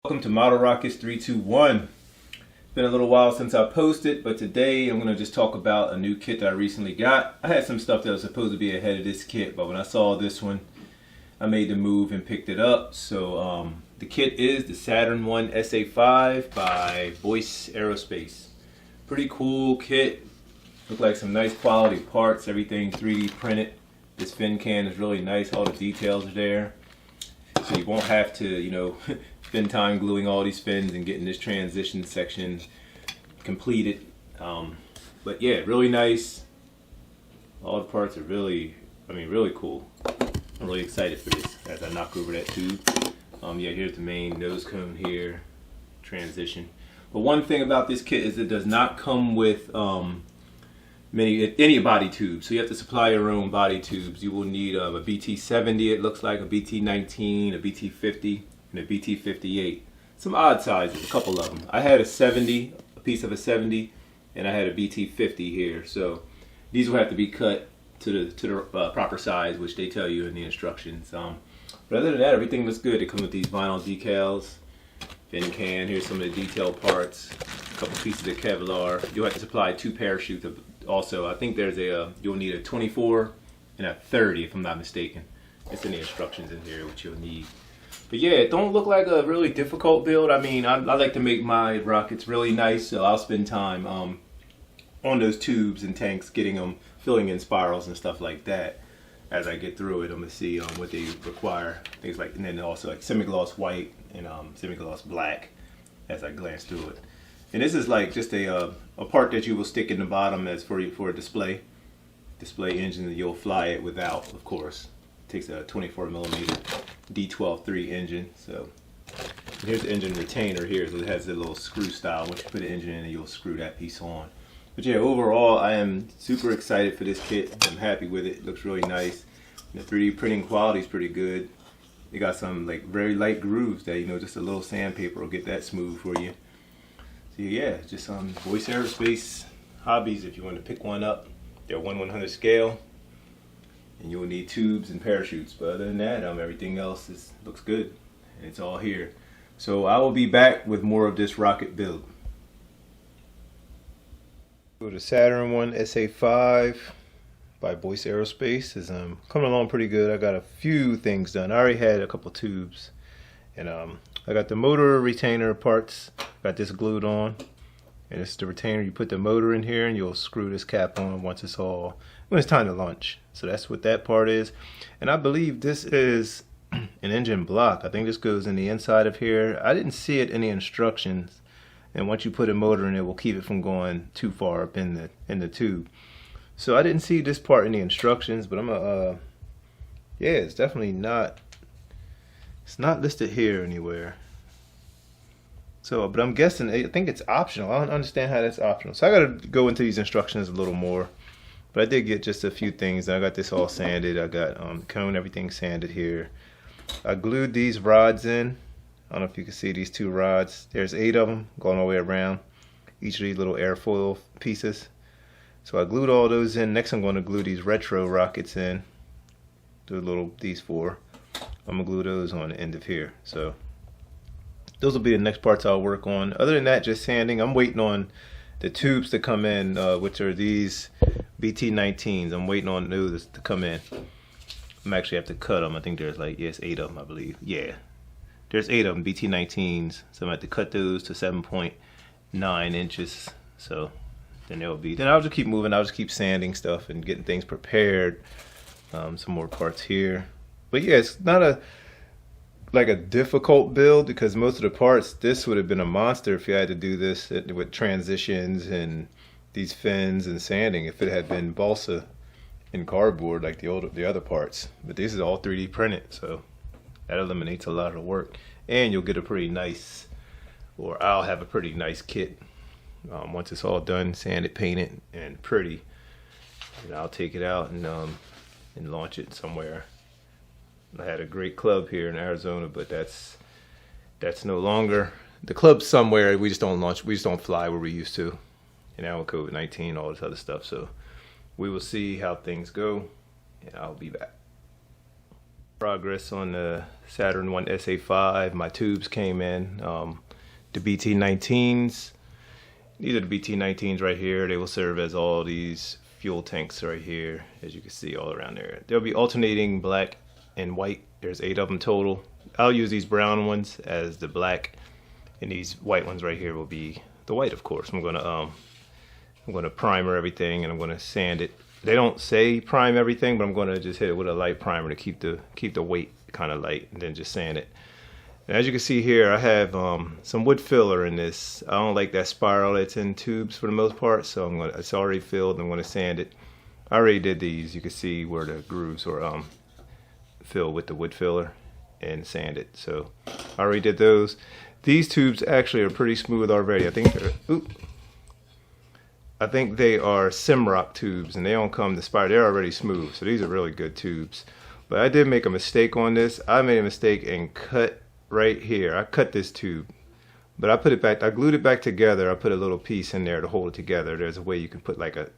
Welcome to Model Rockets 321. It's been a little while since I posted, but today I'm going to just talk about a new kit that I recently got. I had some stuff that was supposed to be ahead of this kit, but when I saw this one, I made the move and picked it up. So the kit is the Saturn 1 SA-5 by Boyce Aerospace. Pretty cool kit. Look like some nice quality parts. Everything 3D printed. This fin can is really nice. All the details are there. So you won't have to, spend time gluing all these fins and getting this transition section completed. But yeah, really nice. All the parts are really cool. I'm really excited for this as I knock over that tube. Yeah, here's the main nose cone here, transition. But one thing about this kit is it does not come with any body tubes, so you have to supply your own body tubes. You will need a BT70, it looks like, a BT19, a BT50, and a BT58. Some odd sizes, a couple of them. I had a 70, a piece of a 70, and I had a BT50 here. So these will have to be cut to the proper size, which they tell you in the instructions. But other than that, everything looks good. They come with these vinyl decals, fin can. Here's some of the detail parts, a couple pieces of Kevlar. You'll have to supply 2 parachutes. Also, I think there's you'll need a 24 and a 30 if I'm not mistaken. It's in the instructions in here what you'll need. But yeah, it don't look like a really difficult build. I mean, I like to make my rockets really nice, so I'll spend time on those tubes and tanks, getting them, filling in spirals and stuff like that. As I get through it, I'm gonna see what they require. Things like, and then also like semi-gloss white and semi-gloss black as I glance through it. And this is like just a part that you will stick in the bottom as for a display engine that you'll fly it without, of course. It takes a 24mm D12-3 engine. So here's the engine retainer here. So it has a little screw style. Once you put the engine in, you'll screw that piece on. But yeah, overall, I am super excited for this kit. I'm happy with it. It looks really nice. The 3D printing quality is pretty good. They got some like very light grooves that just a little sandpaper will get that smooth for you. So yeah, just Boyce Aerospace hobbies if you want to pick one up. They're 1/100 scale, and you'll need tubes and parachutes. But other than that, everything else looks good, and it's all here. So I will be back with more of this rocket build. So the Saturn 1 SA-5 by Boyce Aerospace is coming along pretty good. I got a few things done. I already had a couple tubes, and I got the motor retainer parts. Got this glued on, and it's the retainer. You put the motor in here, and you'll screw this cap on when it's time to launch. So that's what that part is. And I believe this is an engine block. I think this goes in the inside of here. I didn't see it in the instructions. And once you put a motor in, it will keep it from going too far up in the tube. So I didn't see this part in the instructions, but yeah, it's definitely not. It's not listed here anywhere. So, but I'm guessing, I think it's optional. I don't understand how that's optional. So I got to go into these instructions a little more. But I did get just a few things. I got this all sanded. I got cone, everything sanded here. I glued these rods in. I don't know if you can see these 2 rods. There's 8 of them going all the way around. Each of these little airfoil pieces. So I glued all those in. Next I'm going to glue these retro rockets in. These 4. I'm going to glue those on the end of here. So those will be the next parts I'll work on. Other than that, just sanding. I'm waiting on the tubes to come in, which are these BT19s. I'm waiting on those to come in. I'm actually have to cut them. I think there's it's 8 of them, I believe. Yeah, there's 8 of them, BT19s. So I'm going to have to cut those to 7.9 inches. So then I'll just keep moving. I'll just keep sanding stuff and getting things prepared. Some more parts here. But yeah, it's not a difficult build, because most of the parts, this would have been a monster if you had to do this with transitions and these fins and sanding if it had been balsa and cardboard like the other parts. But this is all 3D printed, so that eliminates a lot of work, and you'll get a pretty nice, or I'll have a pretty nice kit once it's all done, sanded, painted, and pretty. And I'll take it out and launch it somewhere. I had a great club here in Arizona, but that's no longer. The club's somewhere. We just don't launch. We just don't fly where we used to. And now with COVID-19, all this other stuff. So we will see how things go, and I'll be back. Progress on the Saturn 1 SA-5. My tubes came in, the BT19s. These are the BT19s right here. They will serve as all these fuel tanks right here, as you can see all around there. They'll be alternating black and white. There's 8 of them total. I'll use these brown ones as the black, and these white ones right here will be the white, of course. I'm gonna primer everything, and I'm gonna sand it. They don't say prime everything, but I'm gonna just hit it with a light primer to keep the weight kind of light, and then just sand it. And as you can see here, I have some wood filler in this. I don't like that spiral that's in tubes for the most part, so it's already filled. I'm gonna sand it. I already did these. You can see where the grooves were filled with the wood filler and sand it. So I already did those. These tubes actually are pretty smooth already. I think they are Simrock tubes, and they don't come to spiral. They're already smooth, so these are really good tubes. But I did make a mistake on this. I made a mistake and cut right here. I cut this tube, but I put it back. I glued it back together. I put a little piece in there to hold it together. There's a way you can put like a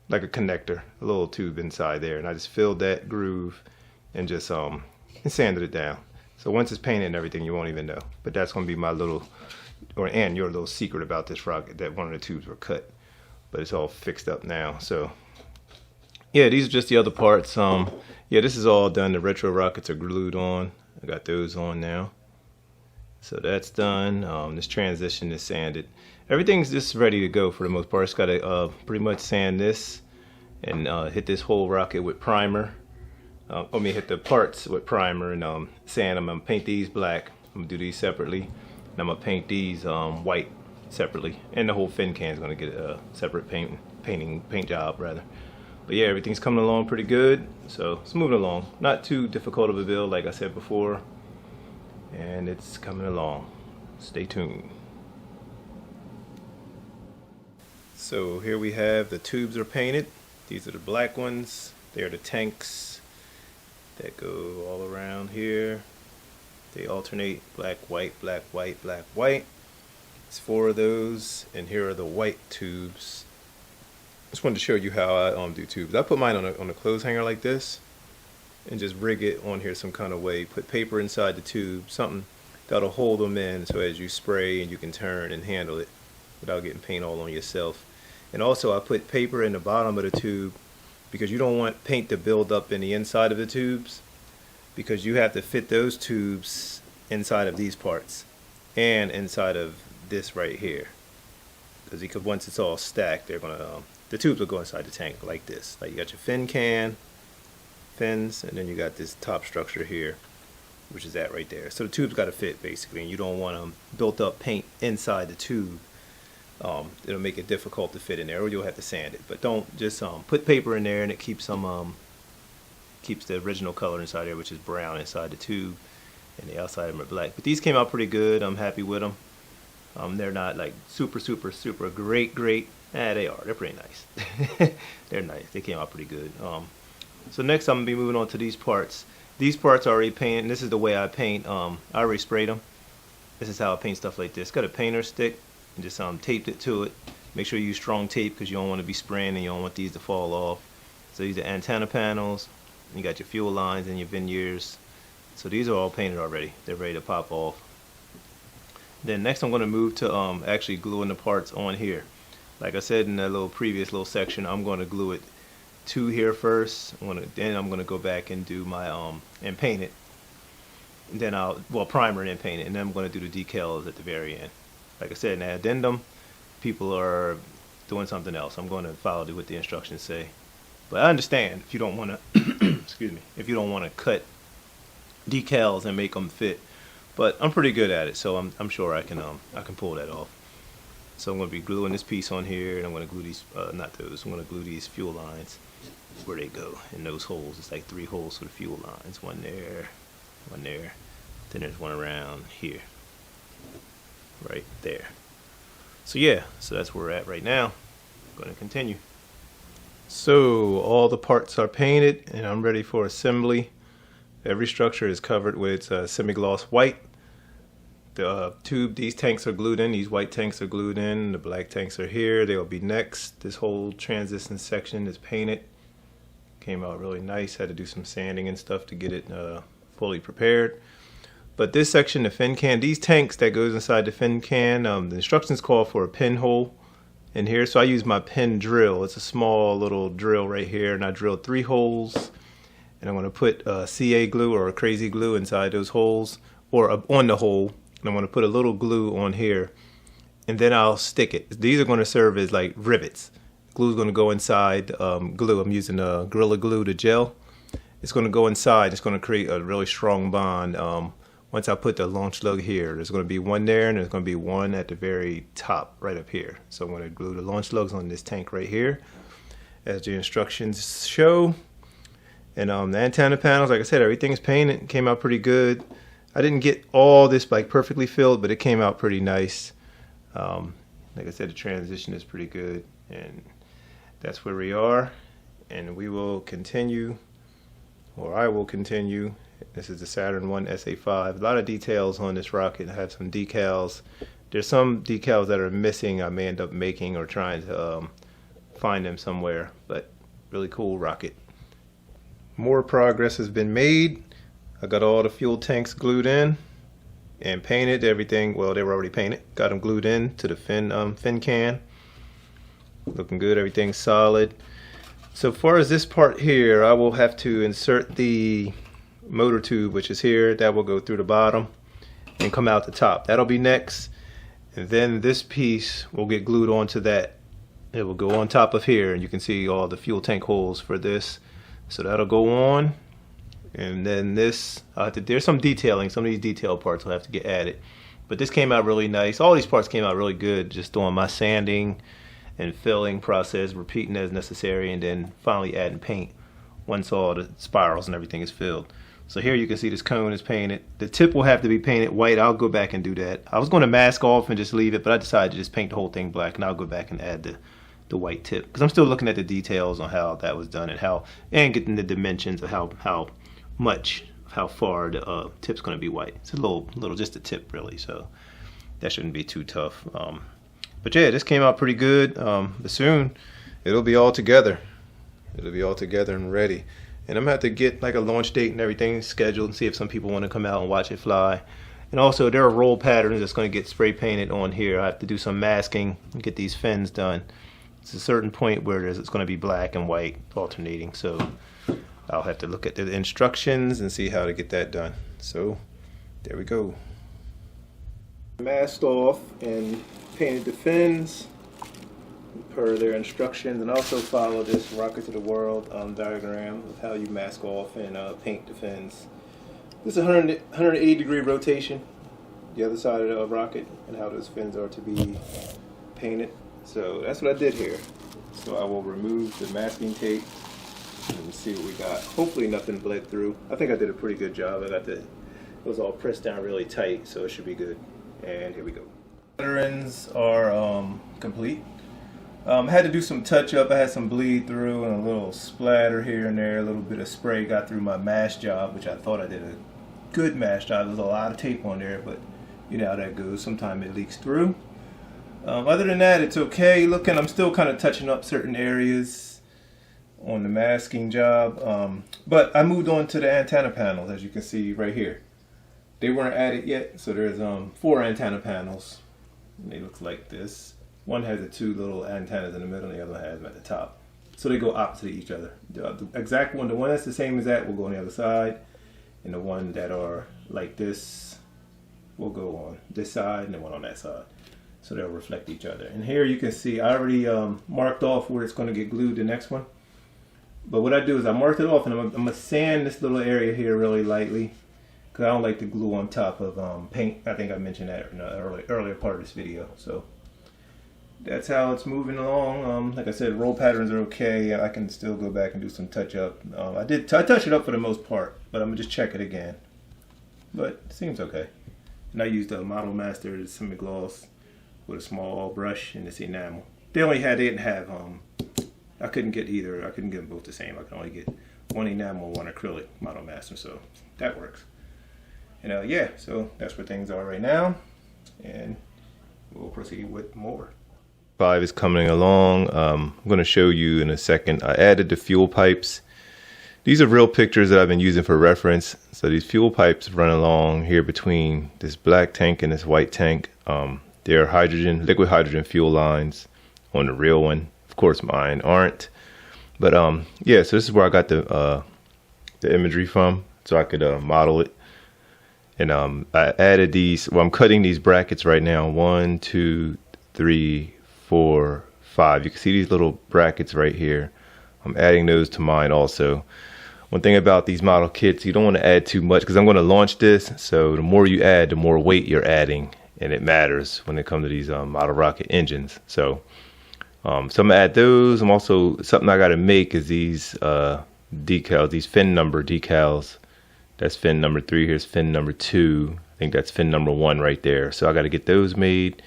like a connector, a little tube inside there, and I just filled that groove and just and sanded it down. So once it's painted and everything, you won't even know. But that's gonna be my little, and your little secret about this rocket, that one of the tubes were cut, but it's all fixed up now. So yeah, these are just the other parts. Yeah, this is all done. The retro rockets are glued on. I got those on now, so that's done. This transition is sanded. Everything's just ready to go for the most part. It's got to pretty much sand this and hit this whole rocket with primer. Hit the parts with primer and sand them. I'm gonna paint these black. I'm gonna do these separately, and I'm gonna paint these white separately. And the whole fin can is gonna get a separate paint job rather. But yeah, everything's coming along pretty good. So it's moving along. Not too difficult of a build, like I said before, and it's coming along. Stay tuned. So here we have the tubes are painted. These are the black ones. They're the tanks that go all around here. They alternate black, white, black, white, black, white. It's 4 of those, and here are the white tubes. Just wanted to show you how I do tubes. I put mine on a clothes hanger like this, and just rig it on here some kind of way. Put paper inside the tube, something that'll hold them in, so as you spray and you can turn and handle it without getting paint all on yourself. And also I put paper in the bottom of the tube, because you don't want paint to build up in the inside of the tubes, because you have to fit those tubes inside of these parts and inside of this right here, because once it's all stacked, they're gonna the tubes will go inside the tank like this. Like you got your fins, and then you got this top structure here, which is that right there. So the tube's got to fit basically, and you don't want built up paint inside the tube. It'll make it difficult to fit in there, or you'll have to sand it. But don't just put paper in there, and it keeps keeps the original color inside there, which is brown inside the tube, and the outside of them are black. But these came out pretty good. I'm happy with them. They're not like super great. They are. They're pretty nice. They're nice. They came out pretty good. So next I'm gonna be moving on to these parts. These parts are already painted. This is the way I paint. I already sprayed them. This is how I paint stuff like this. Got a painter stick and just taped it to it. Make sure you use strong tape, because you don't want to be spraying and you don't want these to fall off. So these are antenna panels. You got your fuel lines and your verniers. So these are all painted already. They're ready to pop off. Then next I'm going to move to actually gluing the parts on here. Like I said in that previous little section, I'm going to glue it to here first. Then I'm going to go back and do my and paint it. And then primer it and paint it, and then I'm going to do the decals at the very end. Like I said in the addendum, people are doing something else. I'm going to follow what the instructions say. But I understand if you don't want to excuse me, if you don't want to cut decals and make them fit. But I'm pretty good at it, so I'm sure I can pull that off. So I'm going to be gluing this piece on here, and I'm going to glue these, not those, I'm going to glue these fuel lines where they go in those holes. It's like 3 holes for the fuel lines. One there, then there's one around here, right there. So yeah, so that's where we're at right now. I'm going to continue. So all the parts are painted, and I'm ready for assembly. Every structure is covered with semi-gloss white. The these tanks are glued in. These white tanks are glued in. The black tanks are here. They'll be next. This whole transition section is painted. came out really nice. Had to do some sanding and stuff to get it fully prepared. But this section, the fin can, these tanks that goes inside the fin can, the instructions call for a pinhole in here. So I use my pin drill. It's a small little drill right here, and I drilled 3 holes. And I'm going to put CA glue or crazy glue inside those holes, or on the hole. And I'm going to put a little glue on here, and then I'll stick it. These are going to serve as like rivets. Glue is going to go inside glue. I'm using Gorilla Glue to gel. It's going to go inside. It's going to create a really strong bond. Once I put the launch lug here, there's going to be one there, and there's going to be one at the very top right up here. So I'm going to glue the launch lugs on this tank right here, as the instructions show. And the antenna panels, like I said, everything is painted. It came out pretty good. I didn't get all this like perfectly filled, but it came out pretty nice. Like I said, the transition is pretty good, and that's where we are. And we will continue, or I will continue. This is the Saturn 1 SA-5. A lot of details on this rocket. I have some decals. There's some decals that are missing. I may end up making or trying to find them somewhere, but really cool rocket. More progress has been made. I got all the fuel tanks glued in and painted. Everything, well, they were already painted. Got them glued in to the fin can. Looking good. Everything's solid. So far as this part here, I will have to insert the motor tube, which is here. That will go through the bottom and come out the top. That'll be next. And then this piece will get glued onto that. It will go on top of here, and you can see all the fuel tank holes for this. So that'll go on. And then this, there's some detailing. Some of these detail parts will have to get added. But this came out really nice. All these parts came out really good. Just doing my sanding and filling process, repeating as necessary, and then finally adding paint once all the spirals and everything is filled. So here you can see this cone is painted. The tip will have to be painted white. I'll go back and do that. I was going to mask off and just leave it, but I decided to just paint the whole thing black, and I'll go back and add the white tip, because I'm still looking at the details on how that was done and getting the dimensions of how far the tip's going to be white. It's a little just a tip really, so that shouldn't be too tough. But yeah, this came out pretty good. But soon it'll be all together. It'll be all together and ready. And I'm gonna have to get like a launch date and everything scheduled and see if some people want to come out and watch it fly. And also there are roll patterns that's going to get spray painted on here. I have to do some masking and get these fins done. It's a certain point where it's going to be black and white alternating. So I'll have to look at the instructions and see how to get that done. So there we go. Masked off and painted the fins per their instructions, and also follow this Rocket to the World diagram of how you mask off and paint the fins. This is 180 degree rotation, the other side of the rocket, and how those fins are to be painted. So that's what I did here. So I will remove the masking tape and see what we got. Hopefully nothing bled through. I think I did a pretty good job. It was all pressed down really tight, so it should be good. And here we go. Patterns are complete. Had to do some touch up. I had some bleed through and a little splatter here and there. A little bit of spray got through my mask job, which I thought I did a good mask job. There's a lot of tape on there, but you know how that goes. Sometimes it leaks through. Other than that, it's okay looking. I'm still kind of touching up certain areas on the masking job. But I moved on to the antenna panels, as you can see right here. They weren't added yet, so there's 4 antenna panels. And they look like this. One has the 2 little antennas in the middle, and the other one has them at the top. So they go opposite each other. The exact one, the one that's the same as that, will go on the other side, and the one that are like this will go on this side, and the one on that side. So they'll reflect each other. And here you can see I already marked off where it's going to get glued, the next one. But what I do is I marked it off, and I'm going to sand this little area here really lightly, because I don't like to glue on top of paint. I think I mentioned that in the earlier part of this video. So that's how it's moving along. Like I said, roll patterns are okay. I can still go back and do some touch up. I touched it up for the most part, but I'm gonna just check it again. But it seems okay. And I used a Model Master semi-gloss with a small brush and this enamel. They didn't have I couldn't get either. I couldn't get them both the same. I could only get one enamel, one acrylic Model Master, so that works. And yeah, so that's where things are right now, and we'll proceed with more. 5 is coming along. I'm going to show you in a second. I added the fuel pipes These are real pictures that I've been using for reference. So these fuel pipes run along here between this black tank and this white tank. There are liquid hydrogen fuel lines on the real one. Of course, mine aren't. But yeah, so this is where I got the imagery from, so I could model it. And I added these. Well, I'm cutting these brackets right now. 1, 2, 3, 4, 5. You can see these little brackets right here. I'm adding those to mine also. One thing about these model kits, you don't want to add too much because I'm going to launch this. So the more you add, the more weight you're adding, and it matters when it comes to these model rocket engines. So I'm going to add those. I'm also, something I got to make is these decals, these fin number decals. That's fin number 3. Here's fin number 2. I think that's fin number 1 right there. So I got to get those made.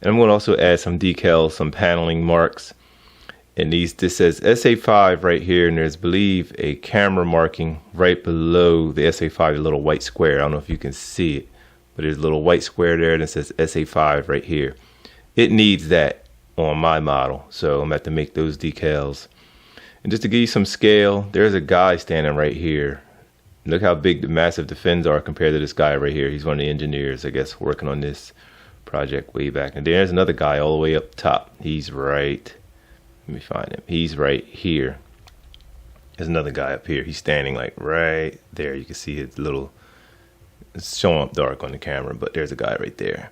And I'm going to also add some decals, some paneling marks. And this says SA-5 right here, and there's, I believe, a camera marking right below the SA-5, a little white square. I don't know if you can see it, but there's a little white square there, and it says SA-5 right here. It needs that on my model, so I'm going to have to make those decals. And just to give you some scale, there's a guy standing right here. Look how big, massive the fins are compared to this guy right here. He's one of the engineers, I guess, working on this project way back. And there's another guy all the way up top. He's right... Let me find him. He's right here. There's another guy up here. He's standing like right there. You can see his little, it's showing up dark on the camera, but there's a guy right there.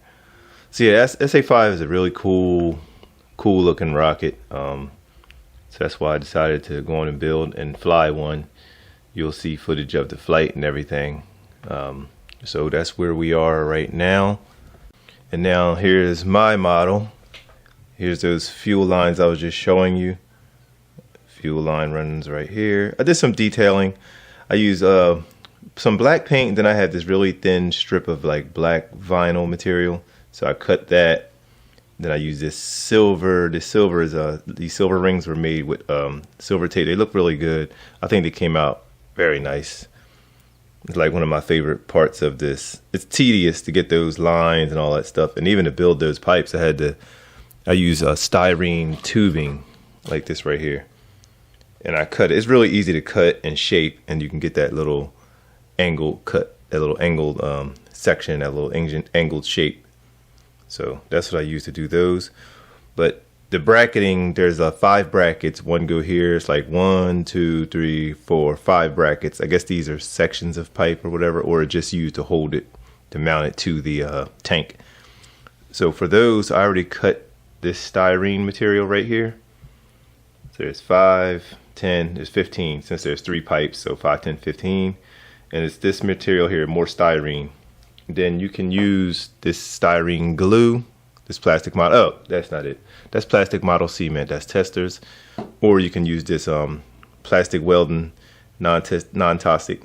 So yeah, SA-5 is a really cool looking rocket. So that's why I decided to go on and build and fly one. You'll see footage of the flight and everything. So that's where we are right now. And now here's my model. Here's those fuel lines I was just showing you. Fuel line runs right here. I did some detailing. I used some black paint, then I had this really thin strip of like black vinyl material. So I cut that. Then I used this silver. This silver is these silver rings were made with silver tape. They look really good. I think they came out very nice. It's like one of my favorite parts of this. It's tedious to get those lines and all that stuff, and even to build those pipes, I use styrene tubing like this right here, and I cut it. It's really easy to cut and shape, and you can get that little angled cut, that little angled section, that little angled shape. So that's what I use to do those. But the bracketing, there's 5 brackets. One go here. It's like 1, 2, 3, 4, 5 brackets. I guess these are sections of pipe or whatever, or just used to hold it, to mount it to the tank. So for those, I already cut this styrene material right here. So there's 5, 10, there's 15, since there's 3 pipes, so 5, 10, 15. And it's this material here, more styrene. Then you can use this styrene glue, this plastic model. Oh, that's not it. That's plastic model cement, that's testers. Or you can use this plastic welding, non-toxic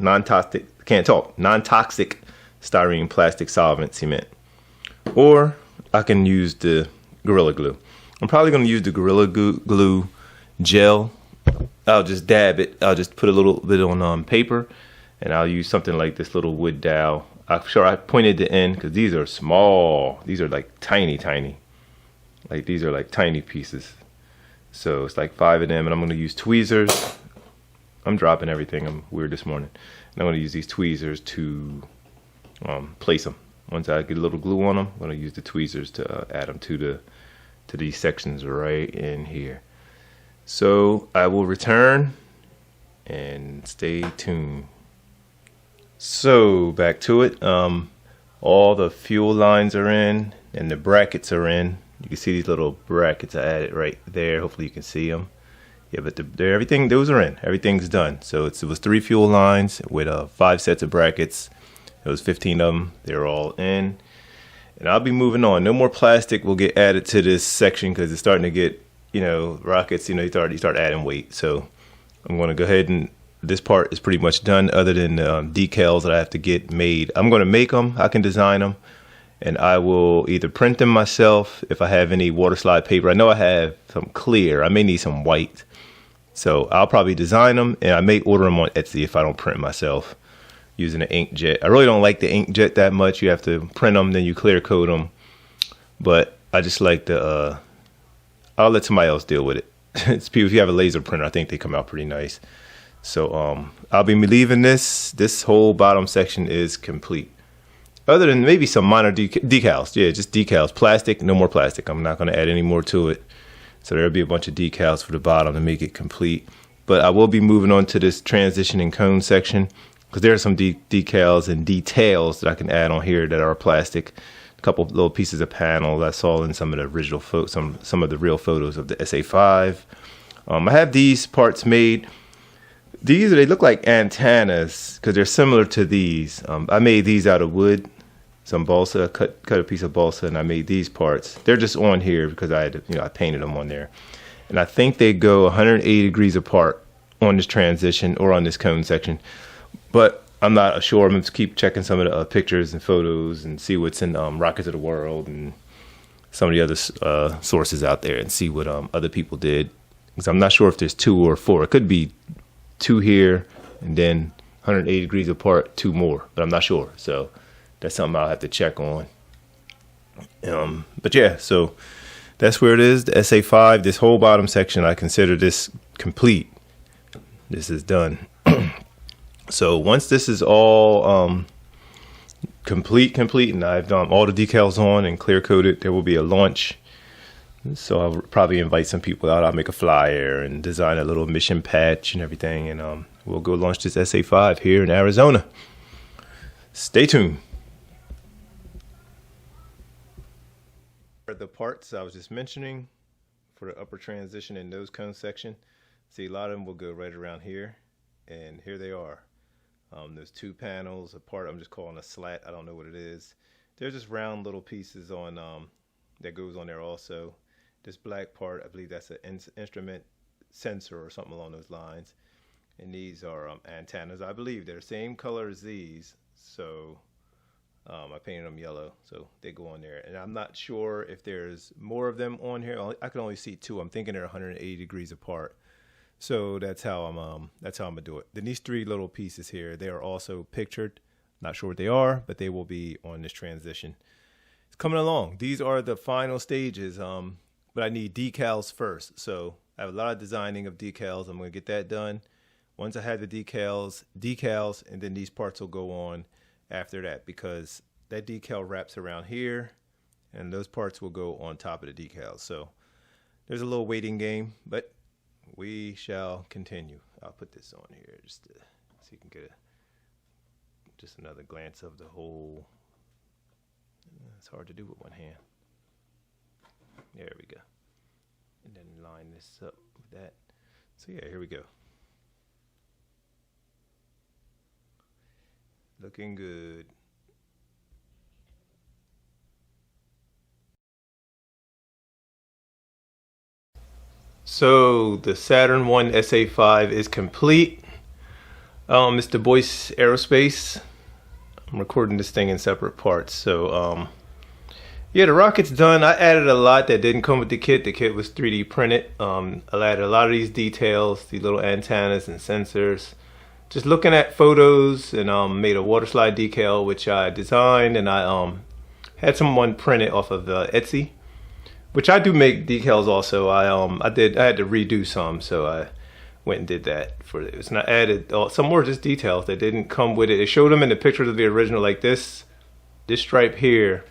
styrene plastic solvent cement. Or I can use the Gorilla Glue. I'm probably going to use the Gorilla Glue gel. I'll just dab it. I'll just put a little bit on paper, and I'll use something like this little wood dowel. I'm sure I pointed the end because these are small. These are like tiny. Like these are like tiny pieces. So it's like 5 of them, and I'm going to use tweezers. I'm dropping everything. I'm weird this morning. And I'm going to use these tweezers to place them. Once I get a little glue on them, I'm going to use the tweezers to add them to these sections right in here. So I will return and stay tuned. So back to it. All the fuel lines are in and the brackets are in. You can see these little brackets I added right there. Hopefully you can see them. Yeah, but everything, those are in. Everything's done. So it was 3 fuel lines with 5 sets of brackets. There was 15 of them. They're all in. And I'll be moving on. No more plastic will get added to this section because it's starting to get, rockets, you start adding weight. So I'm going to go ahead and this part is pretty much done other than decals that I have to get made. I'm going to make them. I can design them. And I will either print them myself if I have any water slide paper. I know I have some clear. I may need some white. So I'll probably design them, and I may order them on Etsy if I don't print myself using an inkjet. I really don't like the inkjet that much. You have to print them, then you clear coat them. But I just like the, I'll let somebody else deal with it. If you have a laser printer, I think they come out pretty nice. So I'll be leaving this whole bottom section is complete. Other than maybe some minor decals. Yeah, just decals. Plastic, no more plastic. I'm not going to add any more to it. So there'll be a bunch of decals for the bottom to make it complete. But I will be moving on to this transition and cone section, because there are some decals and details that I can add on here that are plastic. A couple little pieces of panel I saw in some of the original some of the real photos of the SA-5. I have these parts made. They look like antennas because they're similar to these. I made these out of wood, some balsa. Cut a piece of balsa, and I made these parts. They're just on here because I painted them on there. And I think they go 180 degrees apart on this transition or on this cone section. But I'm not sure. I'm going to keep checking some of the pictures and photos and see what's in Rockets of the World and some of the other sources out there and see what other people did. Because I'm not sure if there's 2 or 4. It could be 2 here and then 180 degrees apart, 2 more. But I'm not sure. So that's something I'll have to check on. But yeah, so that's where it is, the SA-5. This whole bottom section, I consider this complete. This is done. So once this is all complete, and I've done all the decals on and clear coated, there will be a launch. So I'll probably invite some people out. I'll make a flyer and design a little mission patch and everything, and we'll go launch this SA-5 here in Arizona. Stay tuned. The parts I was just mentioning for the upper transition and nose cone section, see, a lot of them will go right around here, and here they are. There's 2 panels apart. I'm just calling a slat. I don't know what it is. They're just round little pieces on that goes on there also. This black part, I believe that's an instrument sensor or something along those lines. And these are antennas. I believe they're the same color as these, so I painted them yellow, so they go on there. And I'm not sure if there's more of them on here. I can only see 2. I'm thinking they're 180 degrees apart. So that's how I'm gonna do it. Then these 3 little pieces here, they are also pictured. Not sure what they are, but they will be on this transition. It's coming along. These are the final stages, but I need decals first. So I have a lot of designing of decals. I'm gonna get that done. Once I have the decals, and then these parts will go on after that, because that decal wraps around here, and those parts will go on top of the decals. So there's a little waiting game, but we shall continue. I'll put this on here just to, so you can get just another glance of the whole. It's hard to do with one hand. There we go. And then line this up with that. So yeah, here we go. Looking good. So the Saturn 1 SA-5 is complete. It's the Boyce Aerospace. I'm recording this thing in separate parts. So yeah, the rocket's done. I added a lot that didn't come with the kit. The kit was 3D printed. I added a lot of these details, these little antennas and sensors. Just looking at photos, and made a water slide decal, which I designed, and I had someone print it off of Etsy, which I do make decals also. I had to redo some, so I went and did that for this, and I added some more just details that didn't come with it. It showed them in the pictures of the original, like this stripe here.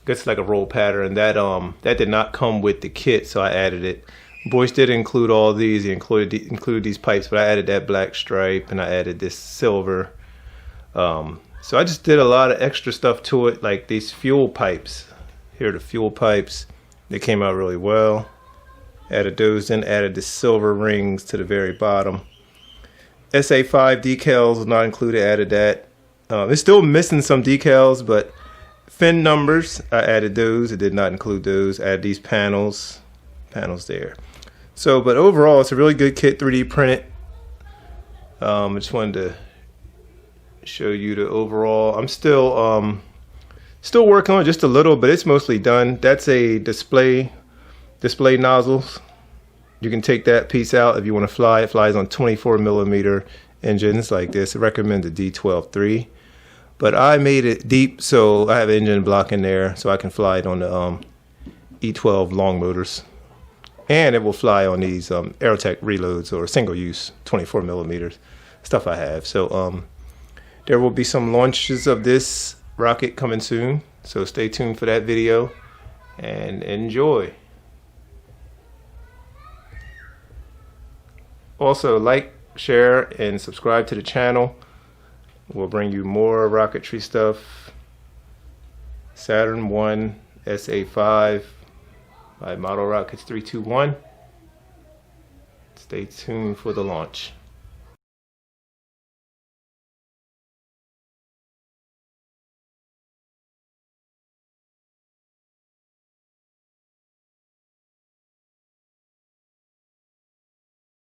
It's like a roll pattern that did not come with the kit, so I added it. Boyce did include all these. He included these pipes, but I added that black stripe and I added this silver. So I just did a lot of extra stuff to it, like these fuel pipes. Here are the fuel pipes. They came out really well. Added those in, added the silver rings to the very bottom. SA-5 decals was not included, added that. It's still missing some decals, but fin numbers, I added those. It did not include those. Added these panels there. So, but overall, it's a really good kit, 3D printed. I just wanted to show you the overall. I'm still working on it just a little, but it's mostly done. That's a display nozzles. You can take that piece out if you want to fly. It flies on 24mm engines like this. I recommend the D12-3, but I made it deep, so I have an engine block in there, so I can fly it on the E12 long motors. And it will fly on these Aerotech reloads or single use 24 millimeters stuff I have. So there will be some launches of this rocket coming soon. So stay tuned for that video and enjoy. Also, like, share, and subscribe to the channel. We'll bring you more rocketry stuff. Saturn 1 SA-5 by Model Rockets 321. Stay tuned for the launch.